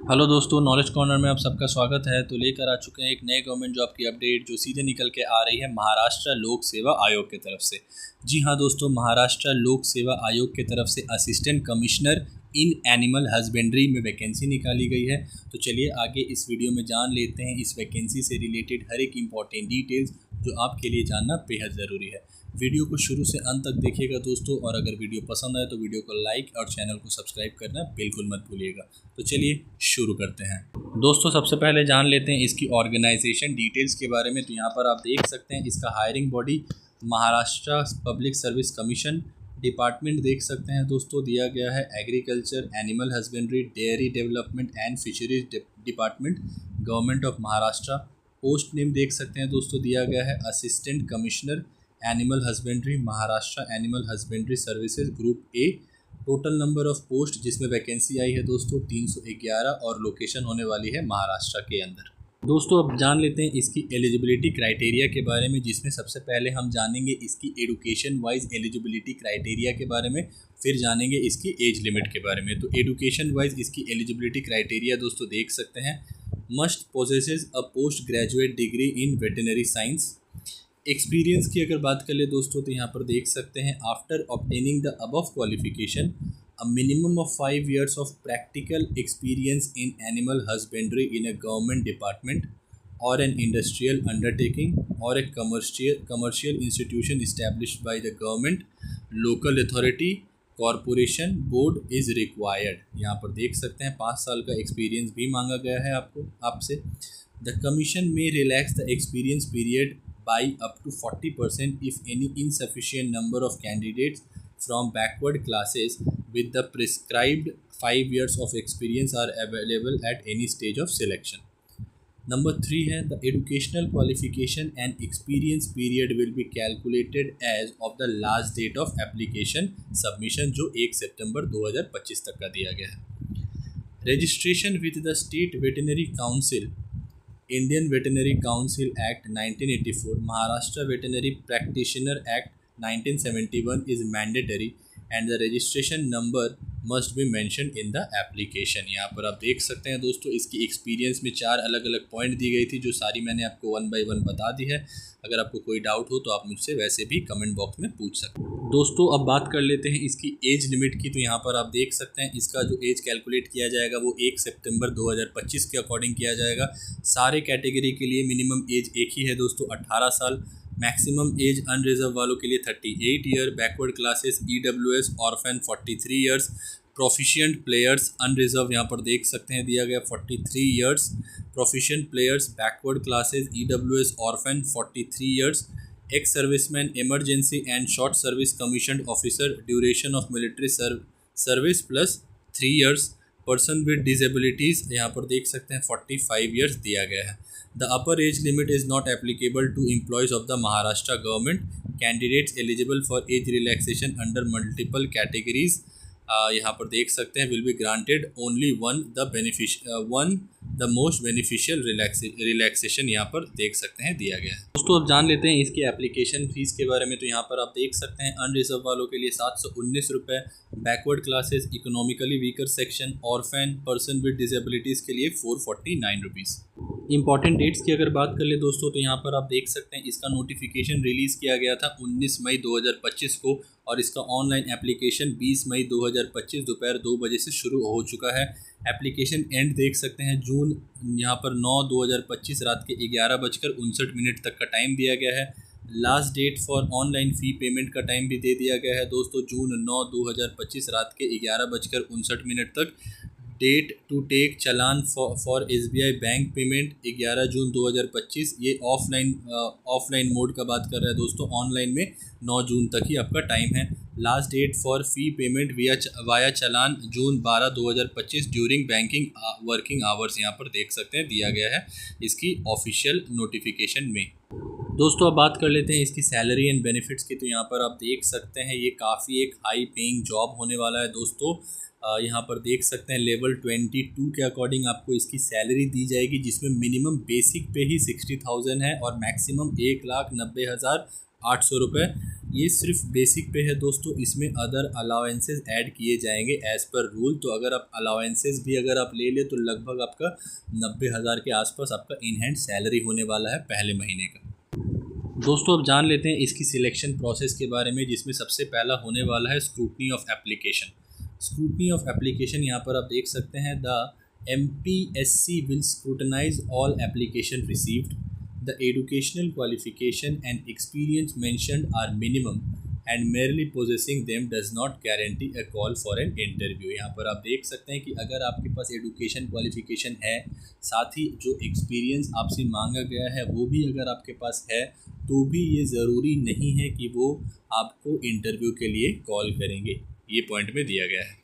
Hello दोस्तों, knowledge corner में आप सबका स्वागत है। तो लेकर आ चुके हैं एक नए गवर्नमेंट जॉब की अपडेट जो सीधे निकल के आ रही है महाराष्ट्र लोक सेवा आयोग की तरफ से। जी हाँ दोस्तों, महाराष्ट्र लोक सेवा आयोग की तरफ से assistant commissioner in animal husbandry में वैकेंसी निकाली गई है। तो चलिए आगे इस वीडियो में जान लेते हैं इस वैकेंसी से रिलेटेड हर एक इम्पॉर्टेंट डिटेल्स जो आपके लिए जानना बेहद ज़रूरी है। वीडियो को शुरू से अंत तक देखिएगा दोस्तों, और अगर वीडियो पसंद आए तो वीडियो को लाइक और चैनल को सब्सक्राइब करना बिल्कुल मत भूलिएगा। तो चलिए शुरू करते हैं दोस्तों। सबसे पहले जान लेते हैं इसकी ऑर्गेनाइजेशन डिटेल्स के बारे में। तो यहाँ पर आप देख सकते हैं इसका hiring body Maharashtra public service commission, department देख सकते हैं दोस्तों दिया गया है agriculture, animal husbandry, dairy development and fisheries department, government of Maharashtra. Post name देख सकते हैं दोस्तों दिया गया है assistant commissioner animal husbandry, Maharashtra animal husbandry services group A. Total number of post जिसमें वैकेंसी आई है दोस्तों 311 और लोकेशन होने वाली है महाराष्ट्र के अंदर। दोस्तों अब जान लेते हैं इसकी एलिजिबिलिटी क्राइटेरिया के बारे में, जिसमें सबसे पहले हम जानेंगे इसकी एडुकेशन वाइज एलिजिबिलिटी क्राइटेरिया के बारे में, फिर जानेंगे इसकी एज लिमिट के बारे में। तो एडुकेशन वाइज इसकी एलिजिबिलिटी क्राइटेरिया दोस्तों देख सकते हैं, must possesses a post graduate degree in veterinary science. Experience की अगर बात कर ले दोस्तों तो यहाँ पर देख सकते हैं after obtaining the above qualification a minimum of 5 years of practical experience in animal husbandry in a government department or an industrial undertaking or a commercial institution established by the government, local authority, corporation board is required. यहाँ पर देख सकते हैं 5 साल का experience भी मांगा गया है आपसे। द कमीशन में relax the experience period by up to 40% if any insufficient number of candidates from backward classes with the prescribed 5 years of experience are available at any stage of selection. Number 3 है the educational qualification and experience period will be calculated as of the last date of application submission जो 1 सितंबर 2025 तक का दिया गया है। Registration with the State Veterinary Council, Indian Veterinary Council Act 1984, Maharashtra Veterinary Practitioner Act 1971 is mandatory and the registration number must be mentioned in the application। यहाँ पर आप देख सकते हैं दोस्तों इसकी एक्सपीरियंस में 4 अलग अलग पॉइंट दी गई थी जो सारी मैंने आपको 1 बाय 1 बता दी है। अगर आपको कोई डाउट हो तो आप मुझसे वैसे भी कमेंट बॉक्स में पूछ सकते हैं। दोस्तों अब बात कर लेते हैं इसकी एज लिमिट की। तो यहाँ पर आप देख सकते हैं इसका जो एज कैलकुलेट किया जाएगा वो 1 सितंबर 2025 के अकॉर्डिंग किया जाएगा। सारे कैटेगरी के लिए मिनिमम एज एक ही है दोस्तों 18 साल। मैक्सिमम एज अनरिजर्व वालों के लिए 38 year, backward classes EWS orphan 43 years, proficient players unreserved यहाँ पर देख सकते हैं दिया गया 43 years, proficient players backward classes EWS orphan 43 years, ex serviceman emergency and short service commissioned officer duration of military service plus 3 years, person with disabilities यहाँ पर देख सकते हैं 45 ईयर्स दिया गया है। The upper age limit is not applicable to employees of the Maharashtra government. Candidates eligible for age relaxation under multiple categories यहाँ पर देख सकते हैं will be granted only one the most beneficial relaxation यहाँ पर देख सकते हैं दिया गया है। दोस्तों अब जान लेते हैं इसकी एप्लीकेशन फ़ीस के बारे में। तो यहाँ पर आप देख सकते हैं अनरिजर्व वालों के लिए 719 रुपये, backward classes, economically weaker section, orphan, person with disabilities के लिए 449 रुपीज़। इंपॉर्टेंट डेट्स की अगर बात कर ले दोस्तों तो यहाँ पर आप देख सकते हैं इसका नोटिफिकेशन रिलीज़ किया गया था 19 मई 2025 को, और इसका ऑनलाइन एप्लीकेशन 20 मई 2025 दोपहर 2 बजे से शुरू हो चुका है। एप्लीकेशन एंड देख सकते हैं जून यहाँ पर 9/2025 रात के 11:59 तक का टाइम दिया गया है। Last date for online fee payment का टाइम भी दे दिया गया है दोस्तों जून 9/2025 रात के 11:59 तक। Date to take challan for SBI bank payment 11 June 2025। ये ऑफलाइन मोड का बात कर रहा है दोस्तों, ऑनलाइन में 9 जून तक ही आपका टाइम है। Last date for fee payment via challan June 12 2025 during banking working hours यहाँ पर देख सकते हैं दिया गया है इसकी ऑफिशियल नोटिफिकेशन में। दोस्तों अब बात कर लेते हैं इसकी सैलरी एंड बेनिफिट्स की। तो यहाँ पर आप देख सकते हैं ये काफ़ी एक हाई पेइंग जॉब होने वाला है दोस्तों। यहाँ पर देख सकते हैं लेवल 22 के अकॉर्डिंग आपको इसकी सैलरी दी जाएगी, जिसमें मिनिमम बेसिक पे ही 60,000 है और मैक्सिमम 1,90,000 ₹800। ये सिर्फ बेसिक पे है दोस्तों, इसमें अदर अलाउंसेस ऐड किए जाएंगे एज़ पर रूल। तो अगर आप अलाउंसेस भी अगर आप ले ले तो लगभग आपका 90,000 के आसपास आपका इन हैंड सैलरी होने वाला है पहले महीने का। दोस्तों अब जान लेते हैं इसकी सिलेक्शन प्रोसेस के बारे में, जिसमें सबसे पहला होने वाला है scrutiny of application. Scrutiny of application यहाँ पर आप देख सकते हैं, the MPSC will scrutinize all application received. The educational qualification and experience mentioned are minimum and merely possessing them does not guarantee a call for an interview। यहाँ पर आप देख सकते हैं कि अगर आपके पास एडुकेशन क्वालिफिकेशन है, साथ ही जो एक्सपीरियंस आपसे मांगा गया है वो भी अगर आपके पास है, तो भी ये ज़रूरी नहीं है कि वो आपको इंटरव्यू के लिए कॉल करेंगे। ये पॉइंट में दिया गया है।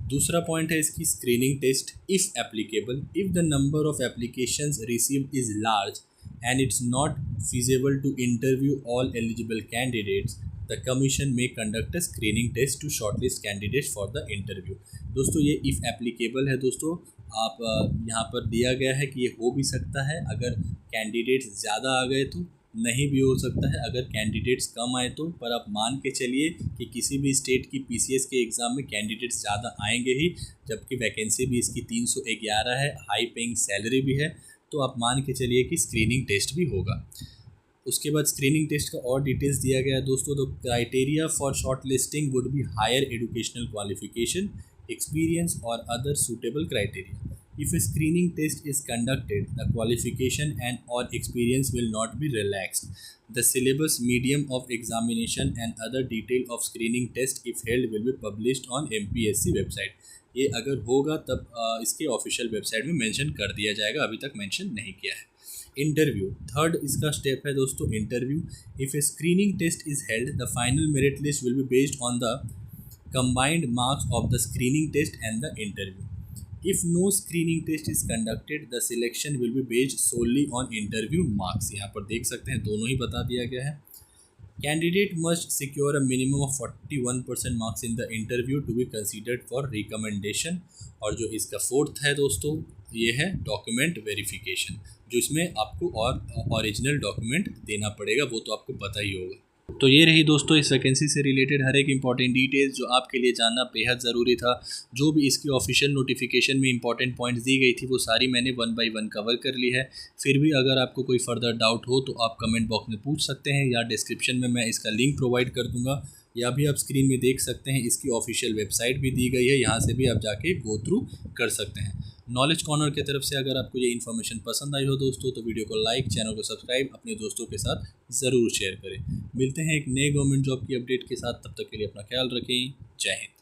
दूसरा पॉइंट है इसकी screening test. If applicable, if the number of applications received is large and it's not feasible to interview all eligible candidates, the commission may conduct a screening test to shortlist candidates for the interview। दोस्तों ये if applicable है दोस्तों, आप यहाँ पर दिया गया है कि ये हो भी सकता है, अगर कैंडिडेट्स ज़्यादा आ गए तो नहीं भी हो सकता है, अगर कैंडिडेट्स कम आए तो। पर आप मान के चलिए कि किसी भी स्टेट की PCS के एग्ज़ाम में कैंडिडेट्स ज़्यादा आएंगे ही, जबकि वैकेंसी भी इसकी 311 है, हाई पेइंग सैलरी भी है, तो आप मान के चलिए कि स्क्रीनिंग टेस्ट भी होगा। उसके बाद स्क्रीनिंग टेस्ट का और डिटेल्स दिया गया है दोस्तों। तो criteria for short listing would be higher educational qualification, experience और other suitable criteria. If a screening test is conducted, the qualification and और experience will not be relaxed. The syllabus, medium of examination and other detail of screening test if held will be published on MPSC website. ये अगर होगा तब इसके official website में mention कर दिया जाएगा, अभी तक मेंशन नहीं किया है। इंटरव्यू, थर्ड इसका स्टेप है दोस्तों interview. If a screening test is held, the final merit list will be based on the combined marks of the screening test and the interview. If no screening test is conducted, the selection will be based solely on interview marks। यहाँ पर देख सकते हैं दोनों ही बता दिया गया है। Candidate must secure a minimum of 41% marks in the interview to be considered for recommendation। और जो इसका फोर्थ है दोस्तों, ये है डॉक्यूमेंट वेरिफिकेशन, जो इसमें आपको और ओरिजिनल डॉक्यूमेंट देना पड़ेगा, वो तो आपको पता ही होगा। तो ये रही दोस्तों इस वैकेंसी से रिलेटेड हर एक इंपॉर्टेंट डिटेल्स जो आपके लिए जानना बेहद ज़रूरी था। जो भी इसकी ऑफिशियल नोटिफिकेशन में इंपॉर्टेंट पॉइंट्स दी गई थी वो सारी मैंने 1 बाय 1 कवर कर ली है। फिर भी अगर आपको कोई फर्दर डाउट हो तो आप कमेंट बॉक्स में पूछ सकते हैं, या डिस्क्रिप्शन में मैं इसका लिंक प्रोवाइड कर दूँगा, या भी आप स्क्रीन में देख सकते हैं इसकी ऑफिशियल वेबसाइट भी दी गई है, यहाँ से भी आप जाके गो थ्रू कर सकते हैं। नॉलेज कॉर्नर की तरफ से अगर आपको ये इन्फॉर्मेशन पसंद आई हो दोस्तों, तो वीडियो को लाइक, चैनल को सब्सक्राइब, अपने दोस्तों के साथ ज़रूर शेयर करें। मिलते हैं एक नए गवर्नमेंट जॉब की अपडेट के साथ, तब तक के लिए अपना ख्याल रखें। जय हिंद।